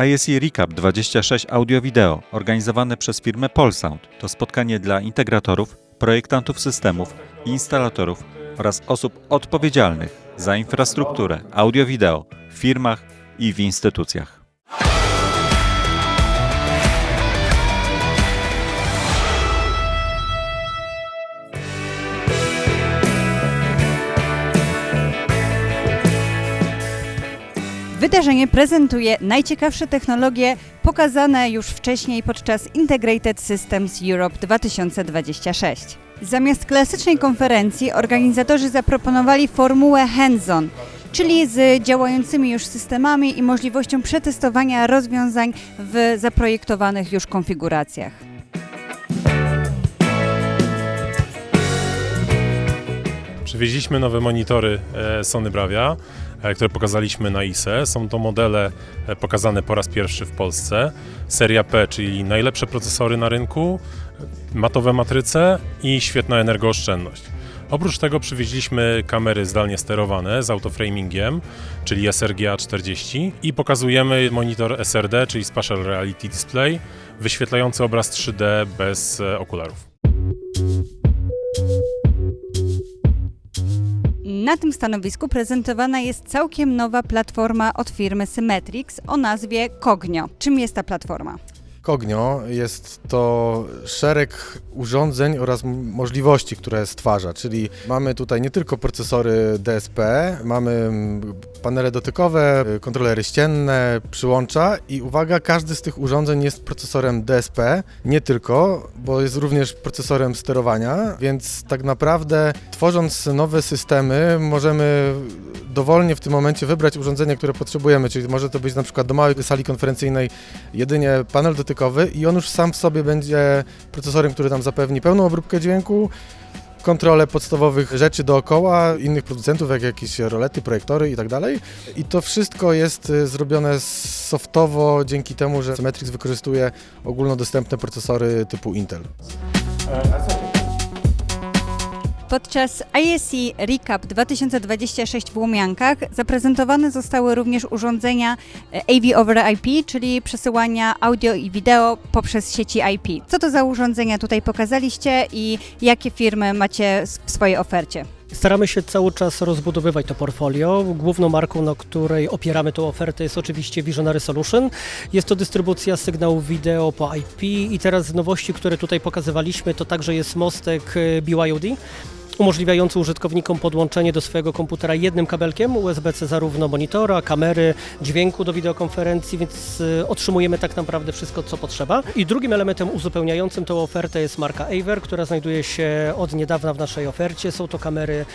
ISE Recap 26 Audio-Wideo organizowane przez firmę Polsound to spotkanie dla integratorów, projektantów systemów i instalatorów oraz osób odpowiedzialnych za infrastrukturę audio-wideo w firmach i w instytucjach. Wydarzenie prezentuje najciekawsze technologie pokazane już wcześniej podczas Integrated Systems Europe 2026. Zamiast klasycznej konferencji organizatorzy zaproponowali formułę hands-on, czyli z działającymi już systemami i możliwością przetestowania rozwiązań w zaprojektowanych już konfiguracjach. Przywieźliśmy nowe monitory Sony Bravia, które pokazaliśmy na ISE. Są to modele pokazane po raz pierwszy w Polsce. Seria P, czyli najlepsze procesory na rynku, matowe matryce i świetna energooszczędność. Oprócz tego przywieźliśmy kamery zdalnie sterowane z autoframingiem, czyli sRGA 40 i pokazujemy monitor SRD, czyli Spatial Reality Display, wyświetlający obraz 3D bez okularów. Na tym stanowisku prezentowana jest całkiem nowa platforma od firmy Symmetrix o nazwie Cognio. Czym jest ta platforma? Cognio jest to szereg urządzeń oraz możliwości, które stwarza, czyli mamy tutaj nie tylko procesory DSP, mamy panele dotykowe, kontrolery ścienne, przyłącza i uwaga, każdy z tych urządzeń jest procesorem DSP, nie tylko, bo jest również procesorem sterowania, więc tak naprawdę tworząc nowe systemy możemy dowolnie w tym momencie wybrać urządzenie, które potrzebujemy, czyli może to być na przykład do małej sali konferencyjnej jedynie panel dotykowy i on już sam w sobie będzie procesorem, który nam zapewni pełną obróbkę dźwięku, kontrolę podstawowych rzeczy dookoła, innych producentów, jak jakieś rolety, projektory i tak dalej. I to wszystko jest zrobione softowo dzięki temu, że Symmetrix wykorzystuje ogólnodostępne procesory typu Intel. Podczas ISE Recap 2026 w Łomiankach zaprezentowane zostały również urządzenia AV over IP, czyli przesyłania audio i wideo poprzez sieci IP. Co to za urządzenia tutaj pokazaliście i jakie firmy macie w swojej ofercie? Staramy się cały czas rozbudowywać to portfolio. Główną marką, na której opieramy tę ofertę, jest oczywiście Visionary Solution. Jest to dystrybucja sygnałów wideo po IP i teraz nowości, które tutaj pokazywaliśmy, to także jest mostek BYOD, umożliwiający użytkownikom podłączenie do swojego komputera jednym kabelkiem USB-C zarówno monitora, kamery, dźwięku do wideokonferencji, więc otrzymujemy tak naprawdę wszystko, co potrzeba. I drugim elementem uzupełniającym tę ofertę jest marka Aver, która znajduje się od niedawna w naszej ofercie. Są to kamery,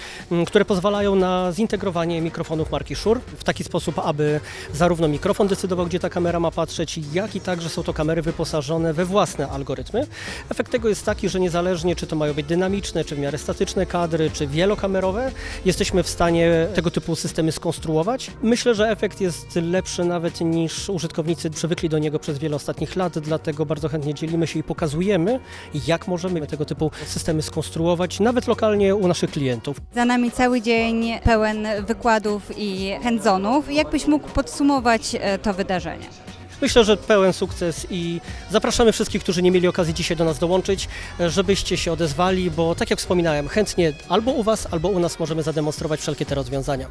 które pozwalają na zintegrowanie mikrofonów marki Shure w taki sposób, aby zarówno mikrofon decydował, gdzie ta kamera ma patrzeć, jak i także są to kamery wyposażone we własne algorytmy. Efekt tego jest taki, że niezależnie czy to mają być dynamiczne, czy w miarę statyczne kadry, czy wielokamerowe, jesteśmy w stanie tego typu systemy skonstruować. Myślę, że efekt jest lepszy nawet niż użytkownicy przywykli do niego przez wiele ostatnich lat, dlatego bardzo chętnie dzielimy się i pokazujemy, jak możemy tego typu systemy skonstruować, nawet lokalnie u naszych klientów. Za nami cały dzień pełen wykładów i hands-onów. Jak byś mógł podsumować to wydarzenie? Myślę, że pełen sukces i zapraszamy wszystkich, którzy nie mieli okazji dzisiaj do nas dołączyć, żebyście się odezwali, bo tak jak wspominałem, chętnie albo u Was, albo u nas możemy zademonstrować wszelkie te rozwiązania.